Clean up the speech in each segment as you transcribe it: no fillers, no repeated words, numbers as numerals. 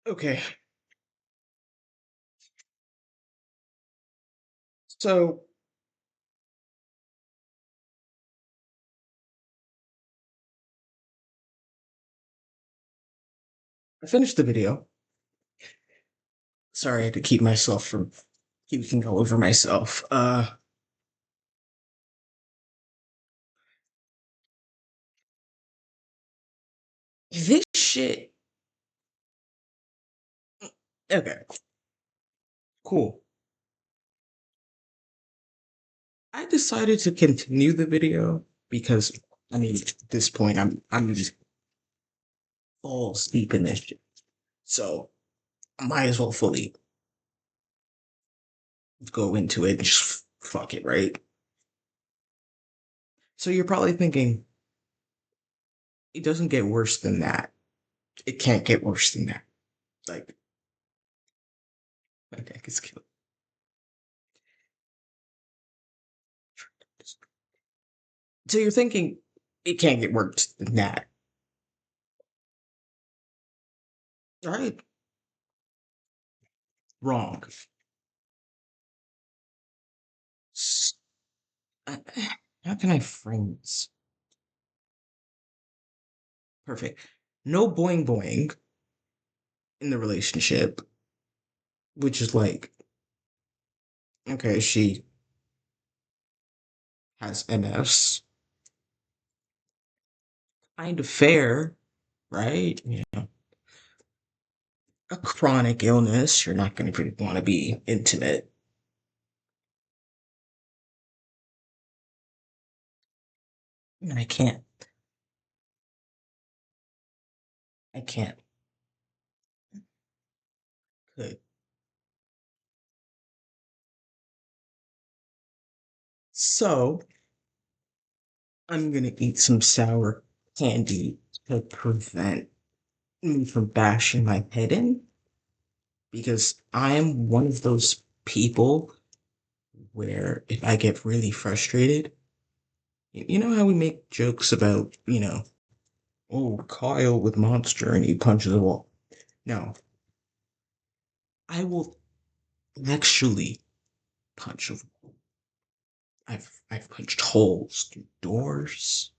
Okay, so I finished the video. Sorry, I had to keep myself from keeping all over myself. This shit. Okay, cool. I decided to continue the video because I mean, at this point, I'm just all steep in this shit. So I might as well fully go into it and just fuck it, right? So you're probably thinking it doesn't get worse than that. It can't get worse than that. Like my neck is killing. So you're thinking it can't get worse than that, right? Wrong. S- uh, How can I frame this? Perfect. No boing boing in the relationship, which is like, okay, she has MS, kind of fair, right? You know, a chronic illness, you're not going to want to be intimate. And I can't, could. So I'm going to eat some sour candy to prevent me from bashing my head in because I am one of those people where if I get really frustrated, you know how we make jokes about, oh, Kyle with Monster and he punches a wall. No, I will actually punch a wall. I've punched holes through doors,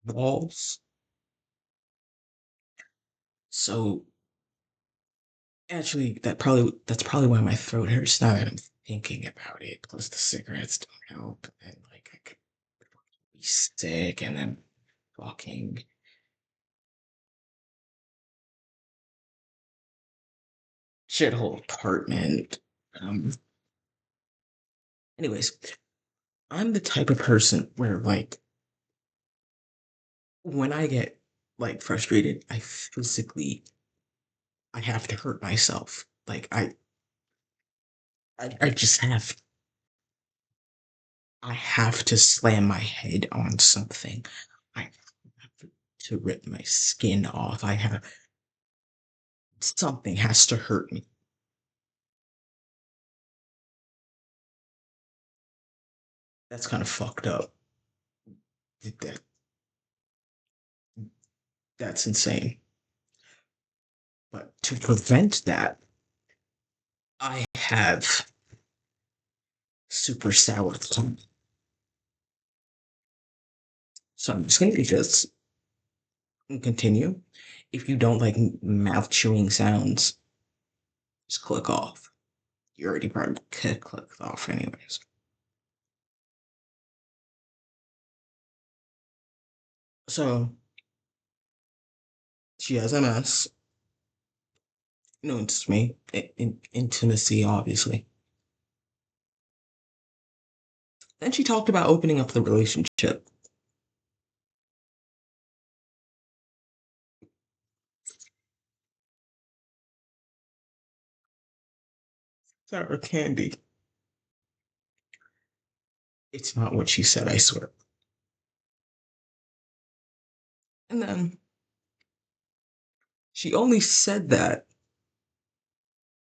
walls. So actually, that's probably why my throat hurts now that I'm thinking about it. Plus the cigarettes don't help, and like I could be sick, and then fucking shithole apartment. Um. Anyways, I'm the type of person where like when I get like frustrated, I have to hurt myself. Like I just I have to slam my head on something. I have to rip my skin off. I have something has to hurt me. That's kind of fucked up. That that's insane. But to prevent that, I have super sour tongue. So I'm just gonna do this and continue. If you don't like mouth chewing sounds, just click off. You already probably could click off anyways. So she has MS. No, it's me. Intimacy, obviously. Then she talked about opening up the relationship. Sour candy. It's not what she said, I swear. And then she only said that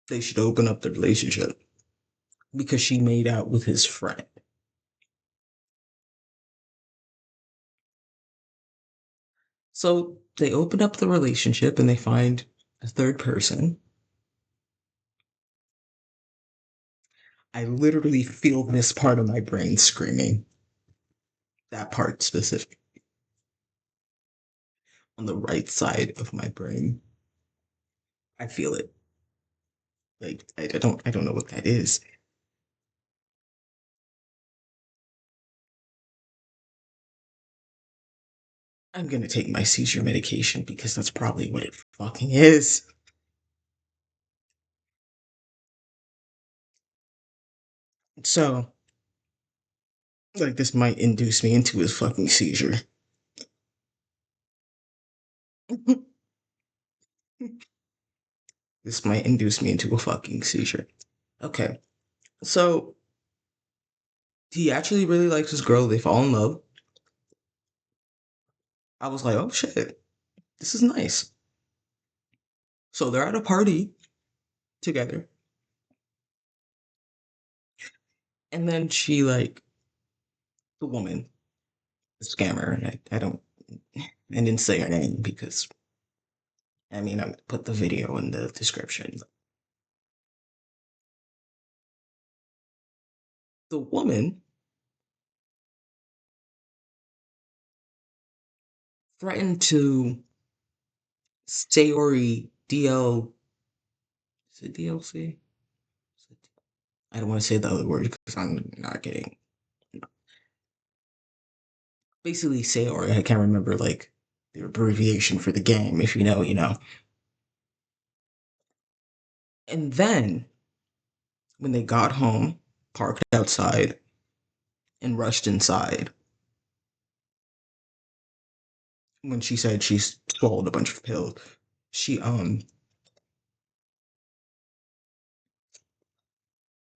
they should open up the relationship because she made out with his friend. So they open up the relationship and they find a third person. I literally feel this part of my brain screaming. That part specific on the right side of my brain. I feel it. Like I don't know what that is. I'm gonna take my seizure medication because that's probably what it fucking is. So, like, this might induce me into a fucking seizure. This might induce me into a fucking seizure. Okay, so he actually really likes this girl. They fall in love. I was like, oh shit, this is nice. So they're at a party together, and then she like the woman, the scammer, and I didn't say her name because I mean I put the video in the description. The woman threatened to Sayori DL. Is it DLC? I don't want to say the other word because I'm not getting. Basically, Sayori. I can't remember like the abbreviation for the game. If you know, you know. And then when they got home, parked outside, and rushed inside, when she said she swallowed a bunch of pills, she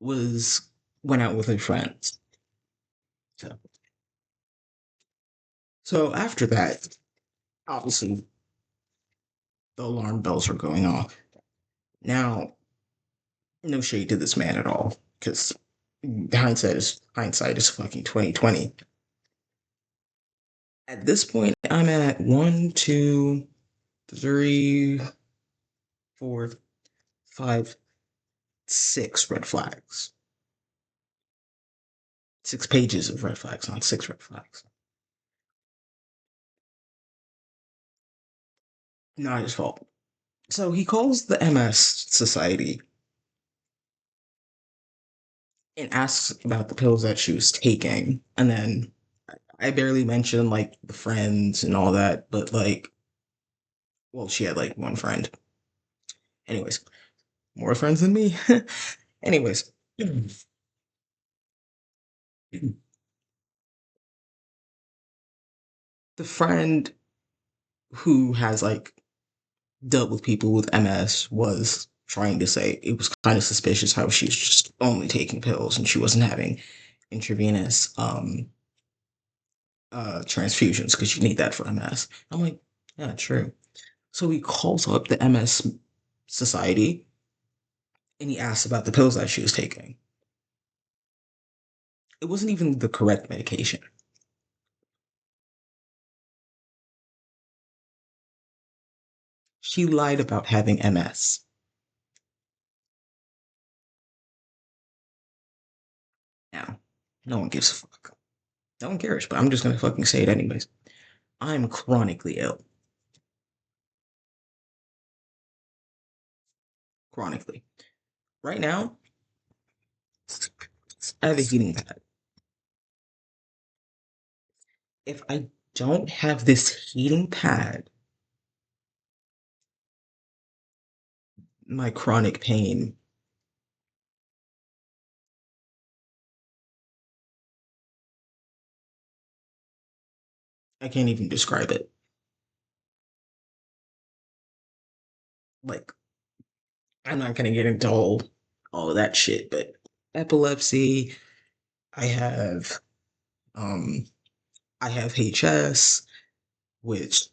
was went out with her friends. So so after that, obviously the alarm bells are going off. Now, no shade to this man at all, because hindsight is fucking 2020. At this point, I'm at one, two, three, four, five, six red flags. 6 pages of red flags, not six red flags. Not his fault. So he calls the MS Society and asks about the pills that she was taking. And then I barely mentioned like the friends and all that, but like, well, she had like one friend. Anyways, more friends than me. Anyways, the friend who has like dealt with people with MS was trying to say it was kind of suspicious how she was just only taking pills and she wasn't having intravenous transfusions because you need that for MS. I'm like, yeah, true. So he calls up the MS Society and he asks about the pills that she was taking. It wasn't even the correct medication. She lied about having MS. Now, no one gives a fuck. No one cares, but I'm just gonna fucking say it anyways. I'm chronically ill. Chronically. Right now, I have a heating pad. If I don't have this heating pad, my chronic pain, I can't even describe it. Like, I'm not gonna get into all of that shit, but epilepsy, I have um I have HS, which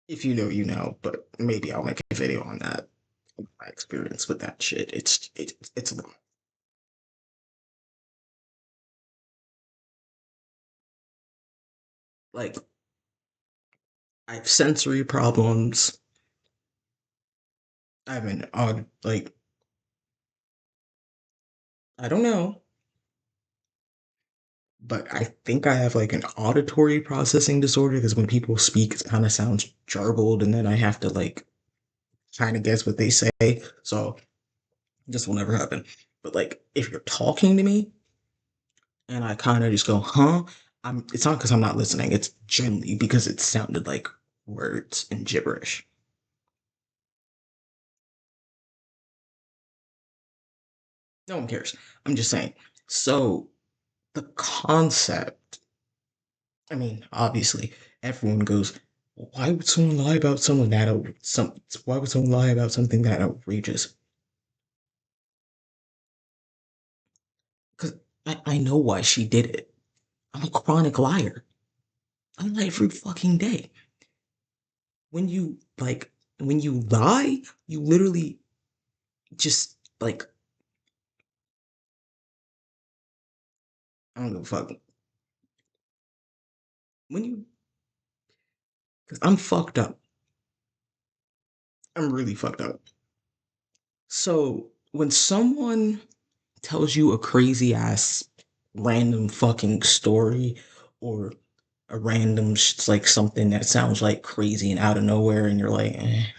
if you know, you know, but maybe I'll make a video on that. My experience with that shit. It's a lot. Like I have sensory problems. I have an odd, like, I don't know, but I think I have like an auditory processing disorder because when people speak, it kind of sounds jarbled, and then I have to like kind of guess what they say. So this will never happen. But like, if you're talking to me and I kind of just go, huh? It's not because I'm not listening. It's generally because it sounded like words and gibberish. No one cares. I'm just saying. So the concept, I mean, obviously, everyone goes, why would someone lie about someone that why would someone lie about something that outrageous? Because I know why she did it. I'm a chronic liar. I lie every fucking day. When you like when you lie, you literally just like I don't give a fuck. When you Cause I'm fucked up. I'm really fucked up. So when someone tells you a crazy ass random fucking story or a random like something that sounds like crazy and out of nowhere and you're like it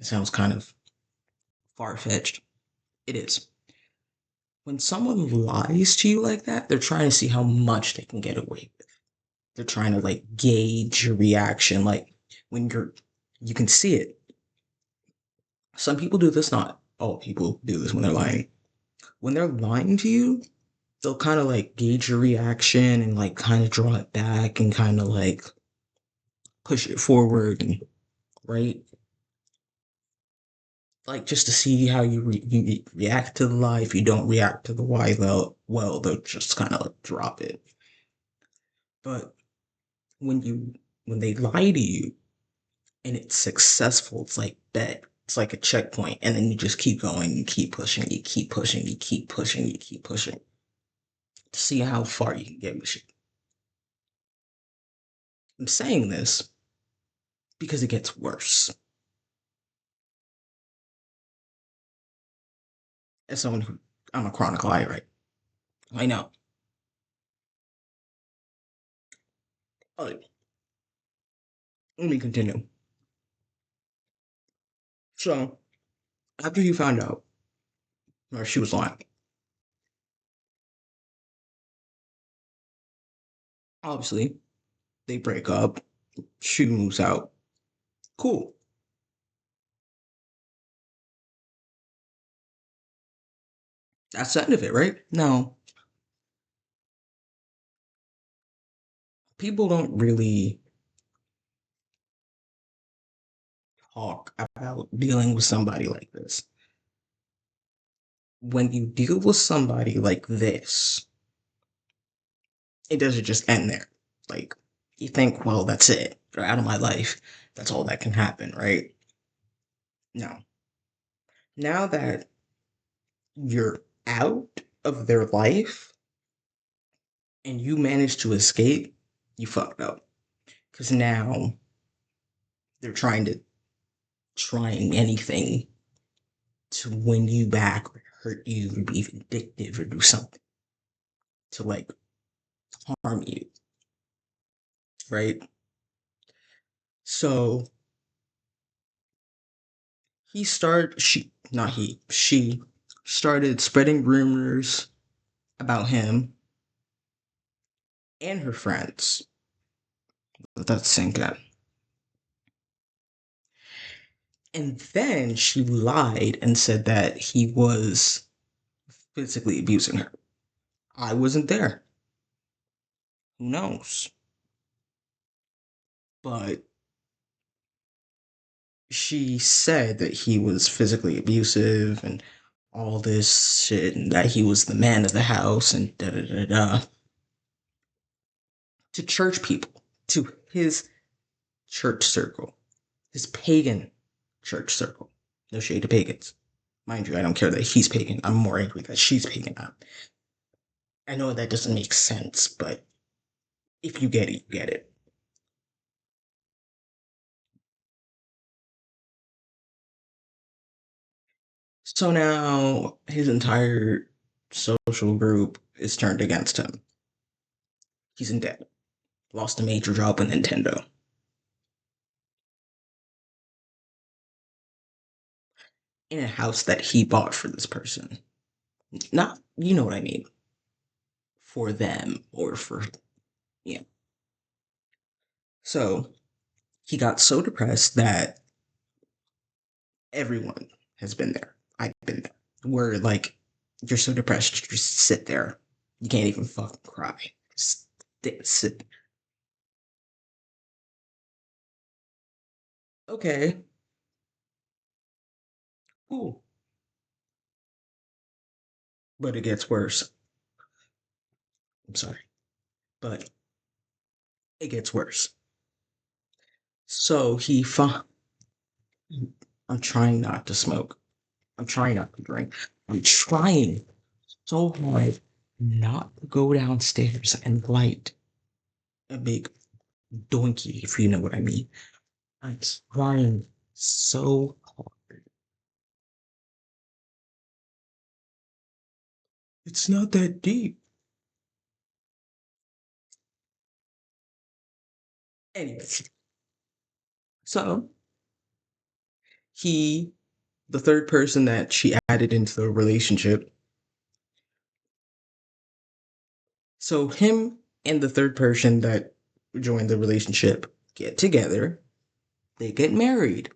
sounds kind of far-fetched, it is. When someone lies to you like that, they're trying to see how much they can get away with. They're trying to like gauge your reaction, like when you can see it. Some people do this, not all people do this when they're lying. When they're lying to you, they'll kind of like gauge your reaction and like kind of draw it back and kind of like push it forward and right, like just to see how you react to the lie. If you don't react to the lie, they'll just kind of like drop it. But when you when they lie to you and it's successful, it's like bet. It's like a checkpoint, and then you just keep going, you keep pushing, you keep pushing, you keep pushing, you keep pushing to see how far you can get with shit. I'm saying this because it gets worse. As someone who I'm a chronic liar, right? I know. Alright, let me continue. So after he found out or she was lying, obviously they break up. She moves out. Cool. That's the end of it, right? Now, people don't really talk about dealing with somebody like this. When you deal with somebody like this, it doesn't just end there. Like, you think, well, that's it. They're out of my life. That's all that can happen, right? No. Now that you're out of their life and you manage to escape, you fucked up. Because now they're trying anything to win you back or hurt you or be vindictive or do something to like harm you, right? So she started spreading rumors about him and her friends. Let that sink in. And then she lied and said that he was physically abusing her. I wasn't there. Who knows? But she said that he was physically abusive and all this shit and that he was the man of the house and da da da da to church people, to his church circle, his pagan church circle. No shade to pagans. Mind you, I don't care that he's pagan. I'm more angry that she's pagan. I know that doesn't make sense, but if you get it, you get it. So now his entire social group is turned against him. He's in debt. Lost a major job with Nintendo. In a house that he bought for this person. Not, you know what I mean. For them or for, yeah. So he got so depressed that everyone has been there. I've been there. Where, like, you're so depressed, you just sit there. You can't even fucking cry. Just sit. Okay, cool. But it gets worse. I'm sorry. But it gets worse. So I'm trying not to smoke. I'm trying not to drink. I'm trying so hard not to go downstairs and light a big donkey, if you know what I mean. I'm trying so hard. It's not that deep. Anyways, so he, the third person that she added into the relationship, so him and the third person that joined the relationship get together, they get married.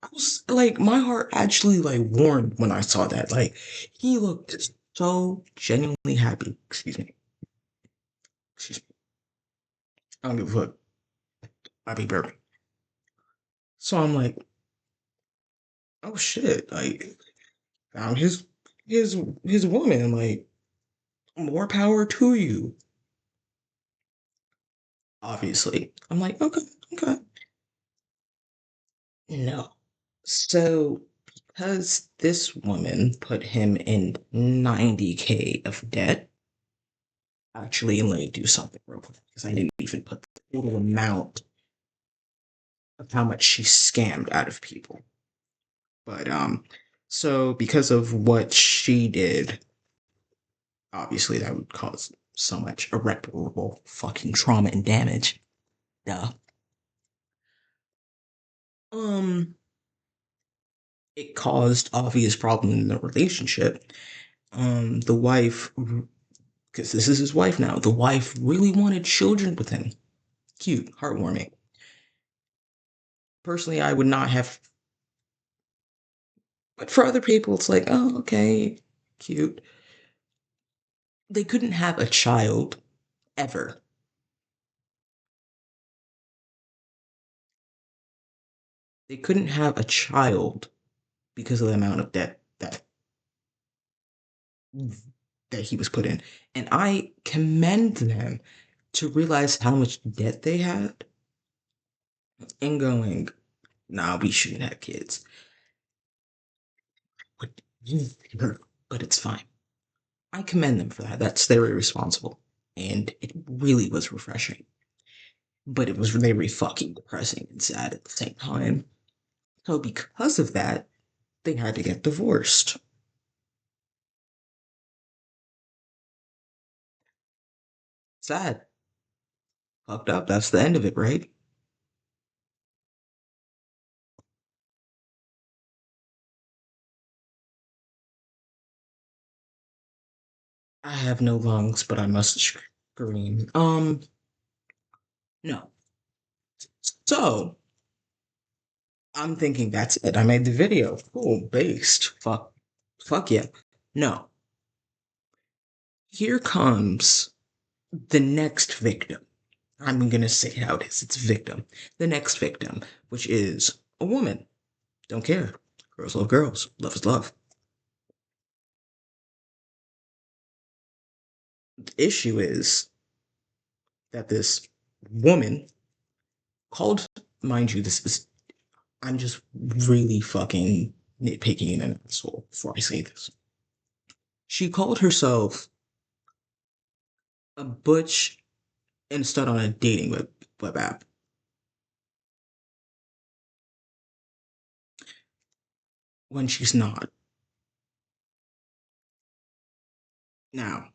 I was like, my heart actually like warmed when I saw that. Like, he looked so genuinely happy. Excuse me. Excuse me. I don't give a fuck. I be burping. So I'm like, oh shit! Like, found his his woman. Like, more power to you. Obviously, I'm like, okay, okay. No. So because this woman put him in 90K of debt. Actually, let me do something real quick because I didn't even put the total amount of how much she scammed out of people. But so because of what she did, obviously that would cause so much irreparable fucking trauma and damage. Duh. Um, it caused obvious problem in the relationship. The wife, because this is his wife now, the wife really wanted children with him. Cute, heartwarming. Personally, I would not have, but for other people, it's like, oh, okay, cute. They couldn't have a child ever. They couldn't have a child because of the amount of debt that he was put in. And I commend them to realize how much debt they had and going, nah, we shouldn't have kids. But, but it's fine. I commend them for that. That's very responsible. And it really was refreshing. But it was very fucking depressing and sad at the same time. So because of that, they had to get divorced. Sad. Fucked up. That's the end of it, right? I have no lungs, but I must scream. No. So I'm thinking that's it. I made the video. Cool, based. Fuck yeah. No. Here comes the next victim. I'm gonna say how it is. It's victim. The next victim, which is a woman. Don't care. Girls love girls. Love is love. The issue is that this woman called, mind you, this is, I'm just really fucking nitpicking and an asshole before I say this. She called herself a butch and stud on a dating web app. When she's not. Now,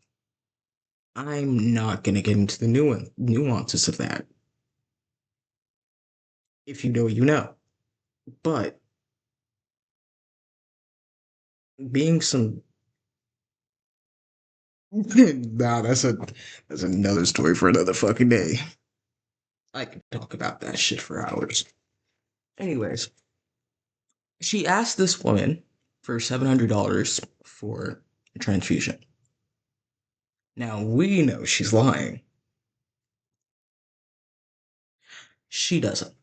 I'm not gonna get into the nuances of that. If you know, you know. But being some nah, that's another story for another fucking day. I could talk about that shit for hours. Anyways, she asked this woman for $700 for a transfusion. Now we know she's lying. She doesn't.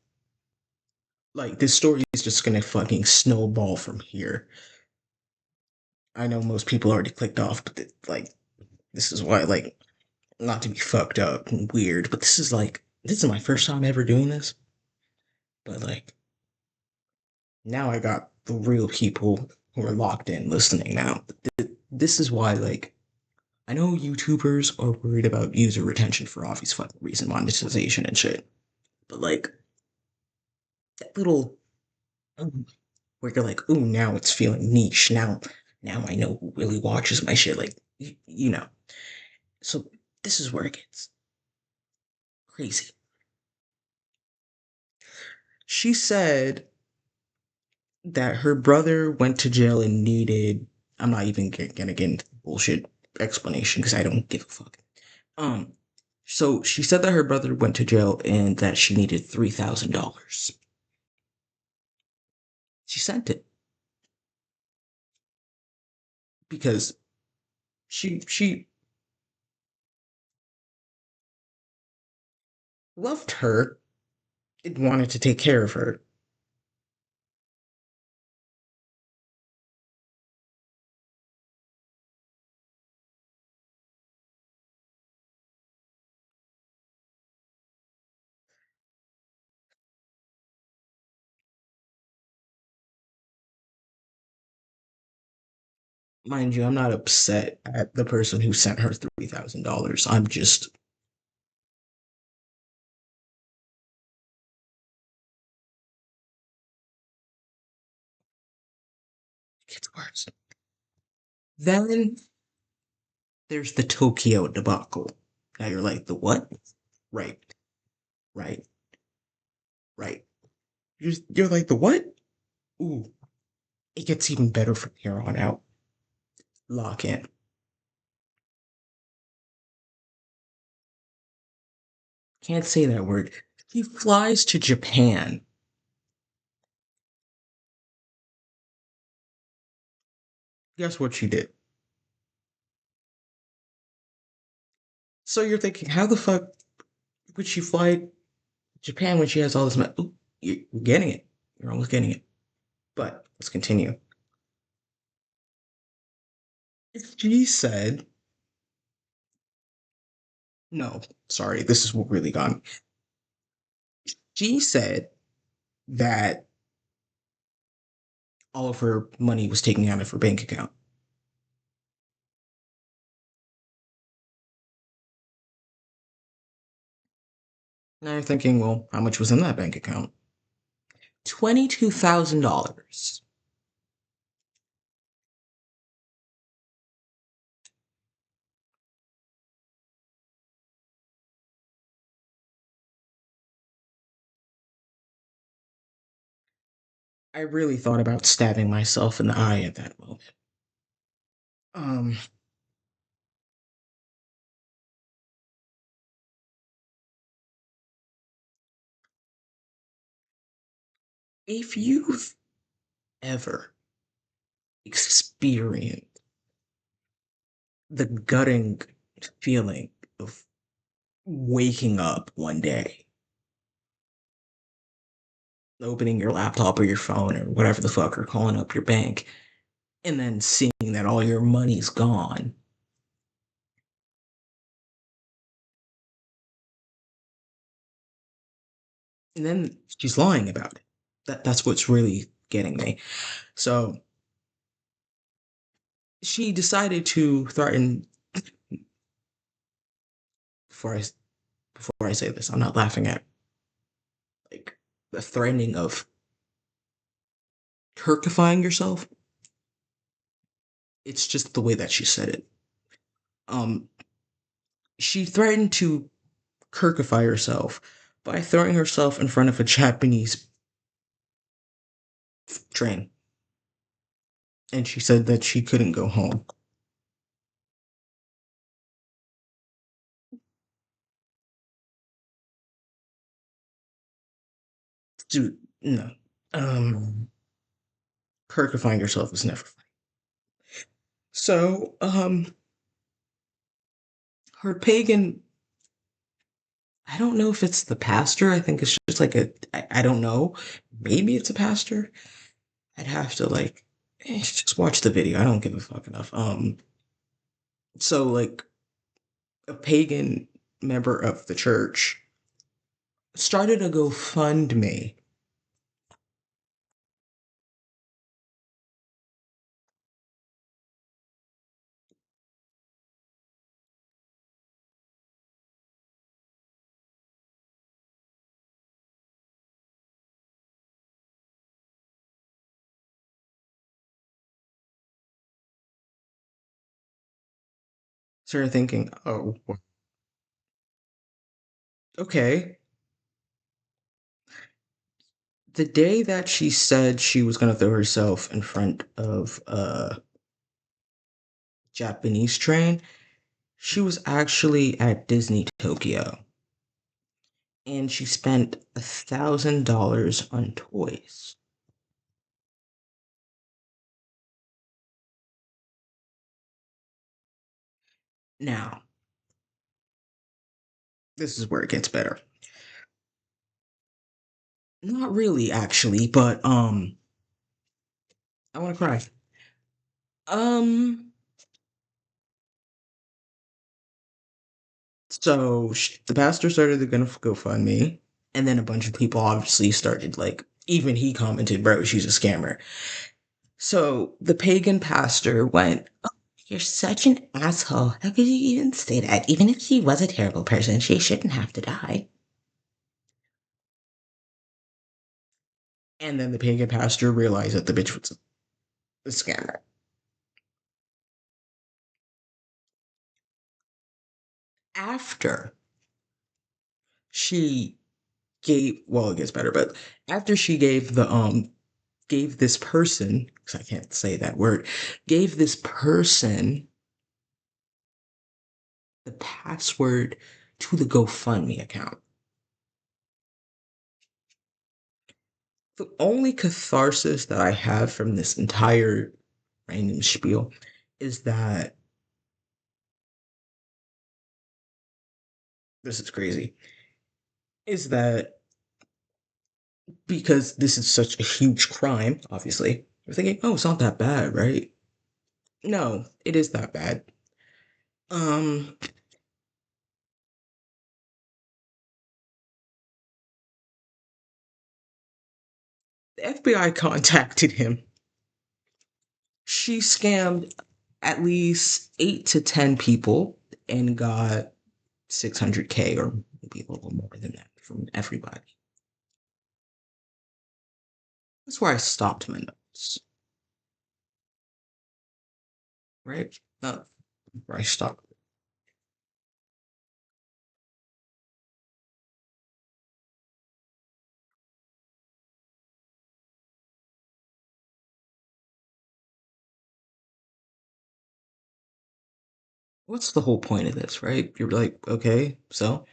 Like, this story is just gonna fucking snowball from here. I know most people already clicked off, but like, this is why, like, not to be fucked up and weird, but this is my first time ever doing this. But like, now I got the real people who are locked in listening now. This is why, like, I know YouTubers are worried about user retention for obvious fucking reason, monetization and shit. But like, that little where you're like, ooh, now it's feeling niche. Now I know who really watches my shit. Like, you know. So this is where it gets crazy. She said that her brother went to jail and needed. I'm not even gonna get into the bullshit explanation because I don't give a fuck. Um, so she said that her brother went to jail and that she needed $3,000. She sent it because she loved her and wanted to take care of her. Mind you, I'm not upset at the person who sent her $3,000. I'm just it gets worse. Then there's the Tokyo debacle. Now you're like, the what? Right, right, right. You're like, the what? Ooh, it gets even better from here on out. Lock in. Can't say that word. He flies to Japan. Guess what she did? So you're thinking, how the fuck would she fly to Japan when she has all this money? Ooh, you're getting it. You're almost getting it. But let's continue. She said, no, sorry, this is what really got me. She said that all of her money was taken out of her bank account. Now you're thinking, well, how much was in that bank account? $22,000. I really thought about stabbing myself in the eye at that moment. Um, if you've ever experienced the gutting feeling of waking up one day, opening your laptop or your phone or whatever the fuck, or calling up your bank, and then seeing that all your money's gone, and then she's lying about it. That's what's really getting me. So she decided to threaten. Before I before I say this, I'm not laughing at like the threatening of turkifying yourself. It's just the way that she said it. Um, she threatened to Kirkify herself by throwing herself in front of a Japanese train, and she said that she couldn't go home. Dude, no. Kirkifying yourself is never fun. So, her pagan, I don't know if it's the pastor. I think it's just like I don't know. Maybe it's a pastor. I'd have to like just watch the video. I don't give a fuck enough. So like a pagan member of the church started a GoFundMe. Started thinking, oh, okay. The day that she said she was gonna throw herself in front of a Japanese train, she was actually at Disney Tokyo, and she spent $1,000 on toys. Now, this is where it gets better. Not really, actually, but I want to cry. Um, the pastor started the gonna GoFundMe, and then a bunch of people obviously started like. Even he commented, "Bro, she's a scammer." So the pagan pastor went, "Oh, you're such an asshole. How could you even say that? Even if she was a terrible person, she shouldn't have to die." And then the pagan pastor realized that the bitch was a scammer. After she well, it gets better, but after she gave this person, because I can't say that word, gave this person the password to the GoFundMe account. The only catharsis that I have from this entire random spiel is that this is crazy. Is that because this is such a huge crime, obviously, we're thinking, oh, it's not that bad, right? No, it is that bad. Um, the FBI contacted him. She scammed at least 8 to 10 people and got 600K or maybe a little more than that from everybody. That's where I stopped my notes, right? Not where I stopped. What's the whole point of this, right? You're like, okay, so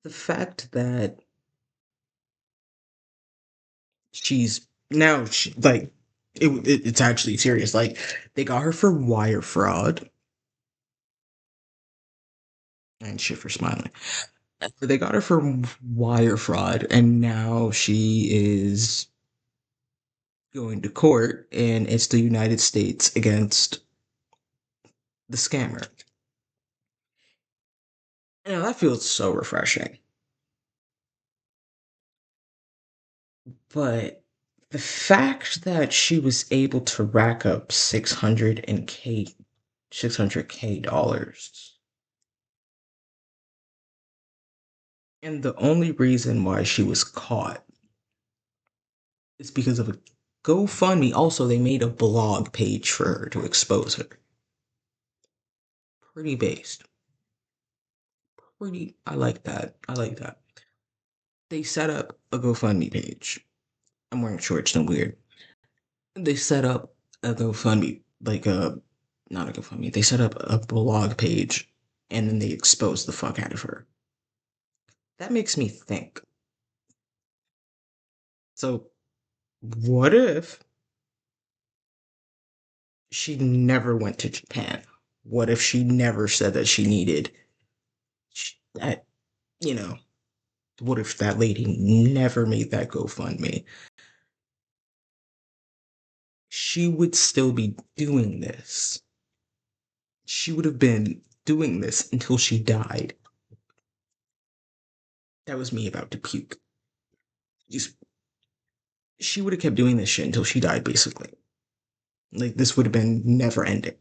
the fact that she's now like it's actually serious. Like they got her for wire fraud and shit for smiling. They got her for wire fraud, and now she is going to court, and it's the United States against the scammer. You know, that feels so refreshing. But the fact that she was able to rack up 600K dollars, and the only reason why she was caught is because of a GoFundMe, also, they made a blog page for her to expose her. Pretty based. I like that. I like that. They set up a GoFundMe page. I'm wearing shorts, no weird. They set up a GoFundMe, not a GoFundMe, they set up a blog page and then they exposed the fuck out of her. That makes me think. So, what if she never went to Japan? What if she never said that she needed that, you know, what if that lady never made that GoFundMe? She would still be doing this. She would have been doing this until she died. That was me about to puke. She would have kept doing this shit until she died, basically. Like, this would have been never ending.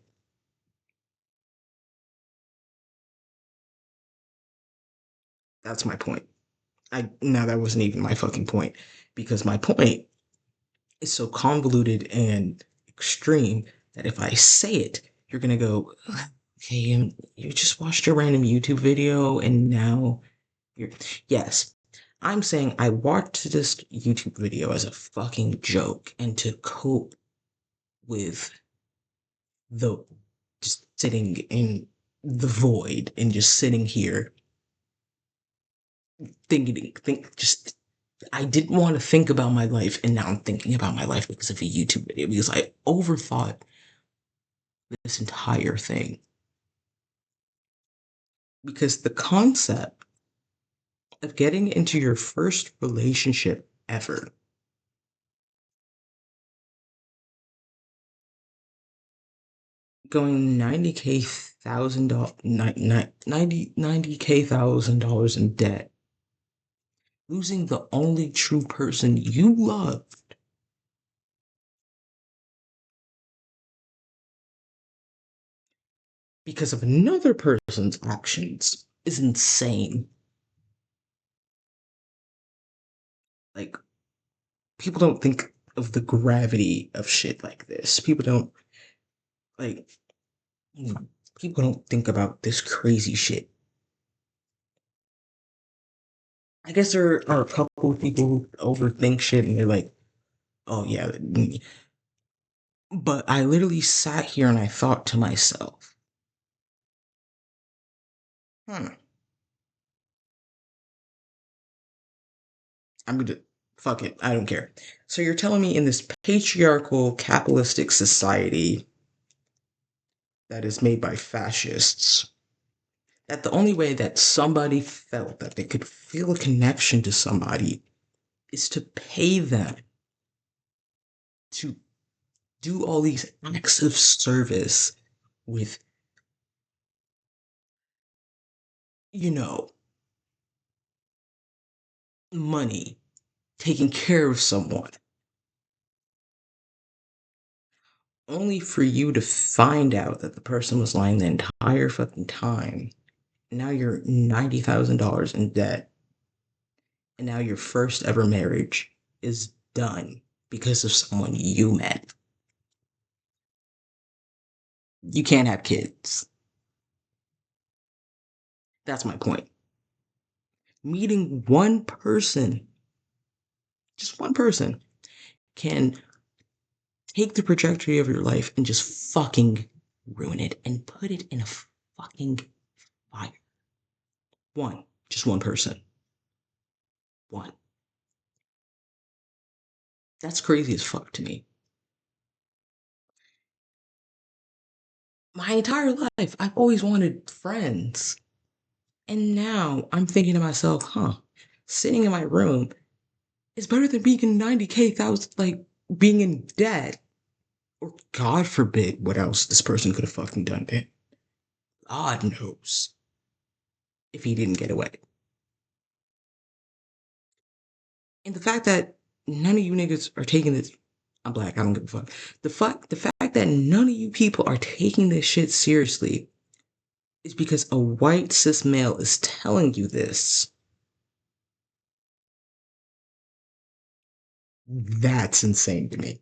That's my point. Now that wasn't even my fucking point. Because my point is so convoluted and extreme that if I say it, you're gonna go, okay, you just watched a random YouTube video and now you're. Yes, I'm saying I watched this YouTube video as a fucking joke and to cope with the just sitting in the void and just sitting here just I didn't want to think about my life and now I'm thinking about my life because of a YouTube video because I overthought this entire thing. Because the concept of getting into your first relationship ever going 90k thousand dollars 90k $1,000 in debt, losing the only true person you loved because of another person's actions is insane. Like, people don't think of the gravity of shit like this. Like, people don't think about this crazy shit. I guess there are a couple of people who overthink shit and they're like, oh yeah. But I literally sat here and I thought to myself, hmm, I'm gonna, fuck it, I don't care. So you're telling me in this patriarchal capitalistic society that is made by fascists, that the only way that somebody felt that they could feel a connection to somebody is to pay them to do all these acts of service with, you know, money, taking care of someone, only for you to find out that the person was lying the entire fucking time. Now you're $90,000 in debt, and now your first ever marriage is done because of someone you met. You can't have kids. That's my point. Meeting one person, just one person, can take the trajectory of your life and just fucking ruin it and put it in a fucking fire. One, just one person. One. That's crazy as fuck to me. My entire life, I've always wanted friends. And now I'm thinking to myself, sitting in my room is better than being in 90k thousand, like being in debt. Or God forbid what else this person could have fucking done to him. God knows if he didn't get away. And the fact that none of you niggas are taking this, I'm black, I don't give a fuck. The fact that none of you people are taking this shit seriously is because a white cis male is telling you this. That's insane to me.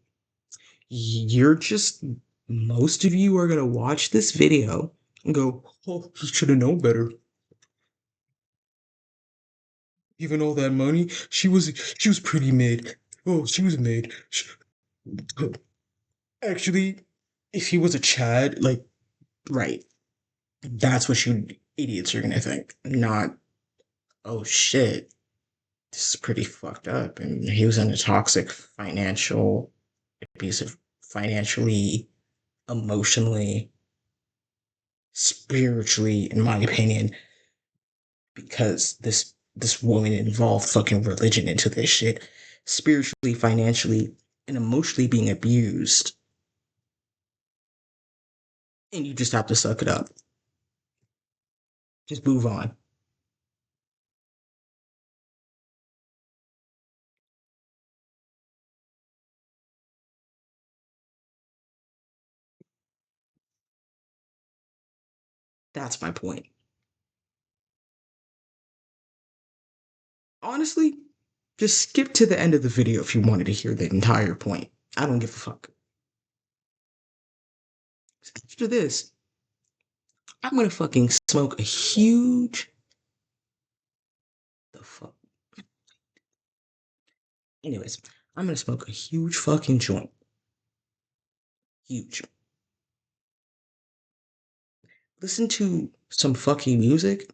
you're just, most of you are gonna watch this video and go, oh, he should have known better. Given all that money, she was pretty mid. Oh, she was mid. Actually, if he was a Chad, like, right, that's what you idiots are gonna think. Not, oh shit, this is pretty fucked up. And he was in a toxic financial, abusive, financially, emotionally, spiritually, in my opinion, because this woman involved fucking religion into this shit, spiritually, financially, and emotionally being abused, and you just have to suck it up. Just move on. That's my point. Honestly, just skip to the end of the video if you wanted to hear the entire point. I don't give a fuck. After this, I'm gonna fucking smoke a huge, the fuck. Anyways, I'm gonna smoke a huge fucking joint. Huge. Listen to some fucking music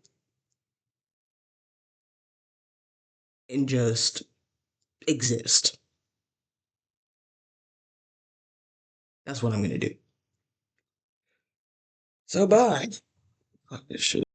and just exist. That's what I'm gonna do. So bye. Fuck this shit.